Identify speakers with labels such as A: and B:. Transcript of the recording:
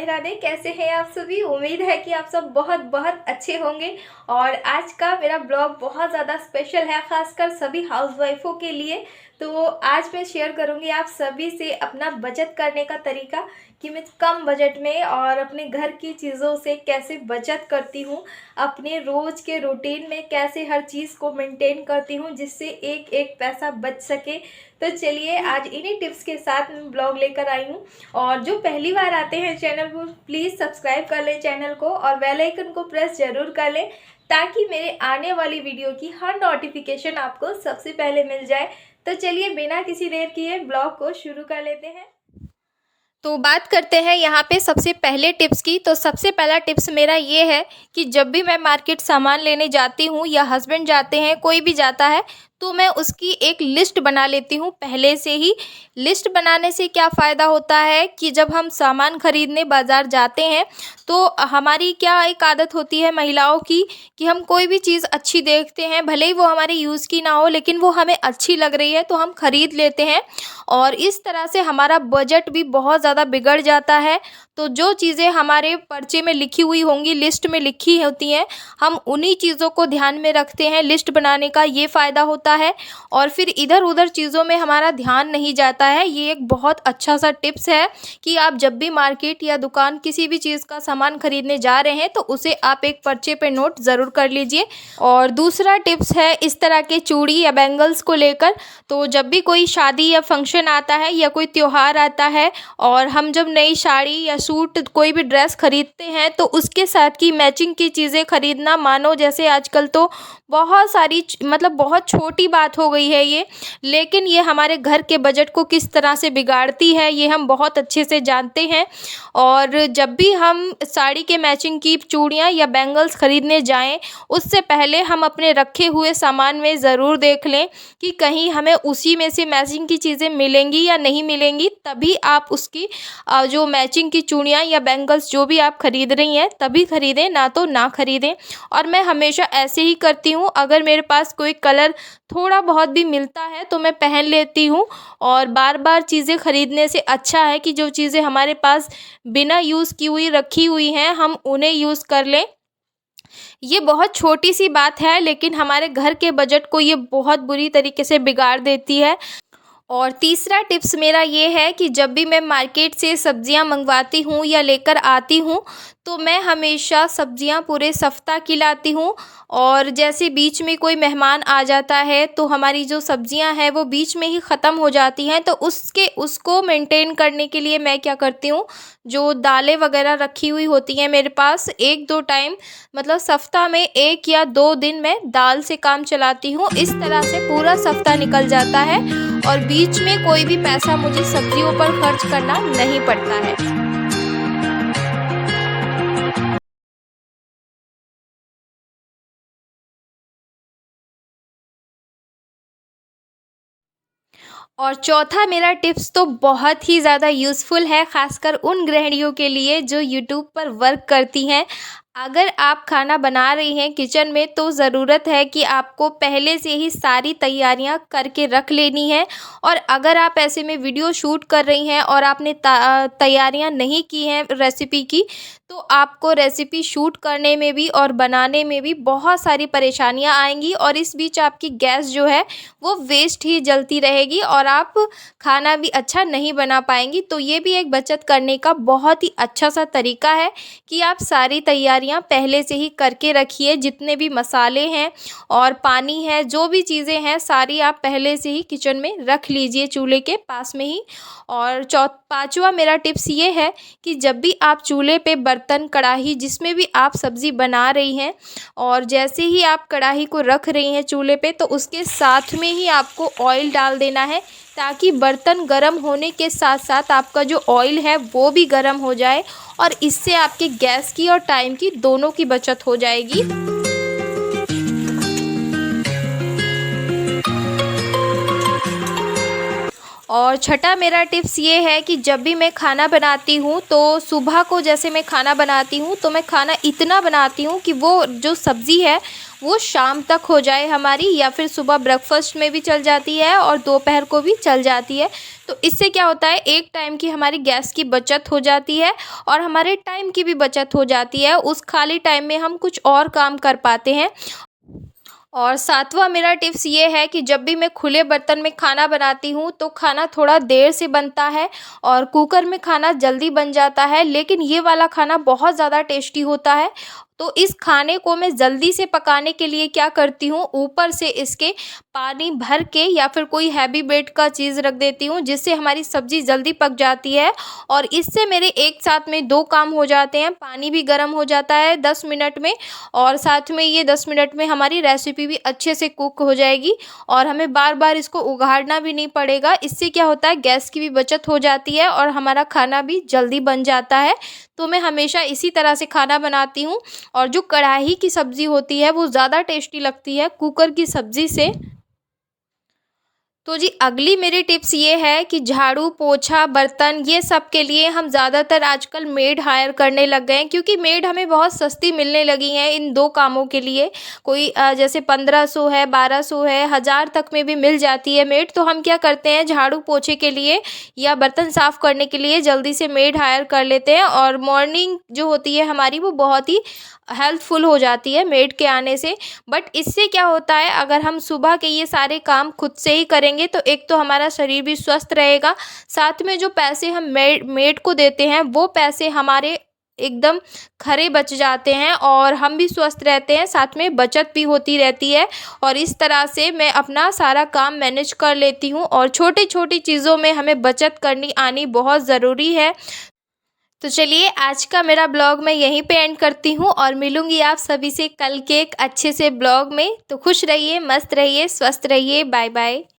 A: राधे राधे। कैसे हैं आप सभी? उम्मीद है कि आप सब बहुत बहुत अच्छे होंगे। और आज का मेरा ब्लॉग बहुत ज़्यादा स्पेशल है, खासकर सभी हाउसवाइफों के लिए। तो आज मैं शेयर करूंगी आप सभी से अपना बचत करने का तरीका, कि मैं कम बजट में और अपने घर की चीज़ों से कैसे बचत करती हूँ, अपने रोज़ के रूटीन में कैसे हर चीज़ को मेंटेन करती हूँ जिससे एक एक पैसा बच सके। तो चलिए आज इन्हीं टिप्स के साथ मैं ब्लॉग लेकर आई हूँ। और जो पहली बार आते हैं चैनल को, प्लीज़ सब्सक्राइब कर लें चैनल को और बेल आइकन को प्रेस ज़रूर कर लें, ताकि मेरे आने वाली वीडियो की हर नोटिफिकेशन आपको सबसे पहले मिल जाए। तो चलिए बिना किसी देर किए ब्लॉग को शुरू कर लेते हैं। तो बात करते हैं यहाँ पे सबसे पहले टिप्स की। तो सबसे पहला टिप्स मेरा ये है कि जब भी मैं मार्केट सामान लेने जाती हूँ या हस्बैंड जाते हैं, कोई भी जाता है, तो मैं उसकी एक लिस्ट बना लेती हूँ पहले से ही। लिस्ट बनाने से क्या फ़ायदा होता है कि जब हम सामान खरीदने बाज़ार जाते हैं तो हमारी क्या एक आदत होती है महिलाओं की, कि हम कोई भी चीज़ अच्छी देखते हैं, भले ही वो हमारे यूज़ की ना हो, लेकिन वो हमें अच्छी लग रही है तो हम खरीद लेते हैं। और इस तरह से हमारा बजट भी बहुत ज़्यादा बिगड़ जाता है। तो जो चीज़ें हमारे पर्चे में लिखी हुई होंगी, लिस्ट में लिखी होती हैं, हम उन्हीं चीज़ों को ध्यान में रखते हैं। लिस्ट बनाने का ये फ़ायदा होता है और फिर इधर उधर चीज़ों में हमारा ध्यान नहीं जाता है। ये एक बहुत अच्छा सा टिप्स है कि आप जब भी मार्केट या दुकान किसी भी चीज़ का सामान खरीदने जा रहे हैं तो उसे आप एक पर्चे पे नोट ज़रूर कर लीजिए। और दूसरा टिप्स है इस तरह के चूड़ी या बैंगल्स को लेकर। तो जब भी कोई शादी या फंक्शन आता है या कोई त्योहार आता है और हम जब नई साड़ी या सूट, कोई भी ड्रेस खरीदते हैं, तो उसके साथ की मैचिंग की चीज़ें खरीदना, मानो जैसे आजकल तो बहुत सारी मतलब बहुत छोटी बात हो गई है ये, लेकिन ये हमारे घर के बजट को किस तरह से बिगाड़ती है ये हम बहुत अच्छे से जानते हैं। और जब भी हम साड़ी के मैचिंग की चूड़ियाँ या बैंगल्स खरीदने जाएं, उससे पहले हम अपने रखे हुए सामान में ज़रूर देख लें कि कहीं हमें उसी में से मैचिंग की चीज़ें मिलेंगी या नहीं मिलेंगी। तभी आप उसकी जो मैचिंग की चूड़ियाँ या बैंगल्स जो भी आप खरीद रही हैं तभी खरीदें, ना तो ना खरीदें। और मैं हमेशा ऐसे ही करती हूँ, अगर मेरे पास कोई कलर थोड़ा बहुत भी मिलता है तो मैं पहन लेती हूँ। और बार बार चीज़ें खरीदने से अच्छा है कि जो चीज़ें हमारे पास बिना यूज़ की हुई रखी हुई हैं हम उन्हें यूज़ कर लें। ये बहुत छोटी सी बात है, लेकिन हमारे घर के बजट को ये बहुत बुरी तरीके से बिगाड़ देती है। और तीसरा टिप्स मेरा ये है कि जब भी मैं मार्केट से सब्जियां मंगवाती हूँ या लेकर आती हूँ, तो मैं हमेशा सब्जियां पूरे सप्ताह की लाती हूँ। और जैसे बीच में कोई मेहमान आ जाता है तो हमारी जो सब्जियां हैं वो बीच में ही ख़त्म हो जाती हैं, तो उसको मेंटेन करने के लिए मैं क्या करती हूँ, जो दालें वगैरह रखी हुई होती हैं मेरे पास, एक दो टाइम, मतलब सप्ताह में 1 या 2 दिन मैं दाल से काम चलाती हूँ। इस तरह से पूरा सप्ताह निकल जाता है और बीच में कोई भी पैसा मुझे सब्जियों पर खर्च करना नहीं पड़ता है। और चौथा मेरा टिप्स तो बहुत ही ज़्यादा यूज़फुल है, ख़ासकर उन गृहिणियों के लिए जो यूट्यूब पर वर्क करती हैं। अगर आप खाना बना रही हैं किचन में, तो ज़रूरत है कि आपको पहले से ही सारी तैयारियां करके रख लेनी है। और अगर आप ऐसे में वीडियो शूट कर रही हैं और आपने तैयारियां नहीं की हैं रेसिपी की, तो आपको रेसिपी शूट करने में भी और बनाने में भी बहुत सारी परेशानियां आएंगी। और इस बीच आपकी गैस जो है वो वेस्ट ही जलती रहेगी और आप खाना भी अच्छा नहीं बना पाएंगी। तो ये भी एक बचत करने का बहुत ही अच्छा सा तरीका है कि आप सारी तैयारियां पहले से ही करके रखिए। जितने भी मसाले हैं और पानी है, जो भी चीज़ें हैं, सारी आप पहले से ही किचन में रख लीजिए, चूल्हे के पास में ही। और पांचवा मेरा टिप्स ये है कि जब भी आप चूल्हे पे बर्तन, कढ़ाई, जिसमें भी आप सब्ज़ी बना रही हैं, और जैसे ही आप कढ़ाई को रख रही हैं चूल्हे पे, तो उसके साथ में ही आपको ऑयल डाल देना है, ताकि बर्तन गर्म होने के साथ साथ आपका जो ऑयल है वो भी गर्म हो जाए। और इससे आपके गैस की और टाइम की दोनों की बचत हो जाएगी। और छठा मेरा टिप्स ये है कि जब भी मैं खाना बनाती हूँ तो सुबह को जैसे मैं खाना बनाती हूँ तो मैं खाना इतना बनाती हूँ कि वो जो सब्ज़ी है वो शाम तक हो जाए हमारी, या फिर सुबह ब्रेकफास्ट में भी चल जाती है और दोपहर को भी चल जाती है। तो इससे क्या होता है, एक टाइम की हमारी गैस की बचत हो जाती है और हमारे टाइम की भी बचत हो जाती है। उस खाली टाइम में हम कुछ और काम कर पाते हैं। और सातवां मेरा टिप्स ये है कि जब भी मैं खुले बर्तन में खाना बनाती हूँ तो खाना थोड़ा देर से बनता है और कुकर में खाना जल्दी बन जाता है, लेकिन ये वाला खाना बहुत ज़्यादा टेस्टी होता है। तो इस खाने को मैं जल्दी से पकाने के लिए क्या करती हूँ, ऊपर से इसके पानी भर के या फिर कोई हैवी वेट का चीज़ रख देती हूँ, जिससे हमारी सब्ज़ी जल्दी पक जाती है। और इससे मेरे एक साथ में दो काम हो जाते हैं, पानी भी गर्म हो जाता है 10 मिनट में, और साथ में ये 10 मिनट में हमारी रेसिपी भी अच्छे से कुक हो जाएगी और हमें बार बार इसको उघाड़ना भी नहीं पड़ेगा। इससे क्या होता है, गैस की भी बचत हो जाती है और हमारा खाना भी जल्दी बन जाता है। तो मैं हमेशा इसी तरह से खाना बनाती हूँ। और जो कढ़ाई की सब्ज़ी होती है वो ज़्यादा टेस्टी लगती है कुकर की सब्ज़ी से। तो जी अगली मेरी टिप्स ये है कि झाड़ू पोछा बर्तन ये सब के लिए हम ज़्यादातर आजकल मेड हायर करने लग गए हैं, क्योंकि मेड हमें बहुत सस्ती मिलने लगी हैं इन दो कामों के लिए। कोई जैसे 1500 है, 1200 है, 1000 तक में भी मिल जाती है मेड। तो हम क्या करते हैं, झाड़ू पोछे के लिए या बर्तन साफ़ करने के लिए जल्दी से मेड हायर कर लेते हैं। और मॉर्निंग जो होती है हमारी वो बहुत ही हेल्पफुल हो जाती है मेड के आने से। बट इससे क्या होता है, अगर हम सुबह के ये सारे काम खुद से ही करेंगे तो एक तो हमारा शरीर भी स्वस्थ रहेगा, साथ में जो पैसे हम मेड को देते हैं वो पैसे हमारे एकदम खरे बच जाते हैं और हम भी स्वस्थ रहते हैं, साथ में बचत भी होती रहती है। और इस तरह से मैं अपना सारा काम मैनेज कर लेती हूँ और छोटी छोटी चीज़ों में हमें बचत करनी आनी बहुत ज़रूरी है। तो चलिए आज का मेरा ब्लॉग मैं यहीं पे एंड करती हूँ और मिलूंगी आप सभी से कल के एक अच्छे से ब्लॉग में। तो खुश रहिए, मस्त रहिए, स्वस्थ रहिए। Bye bye.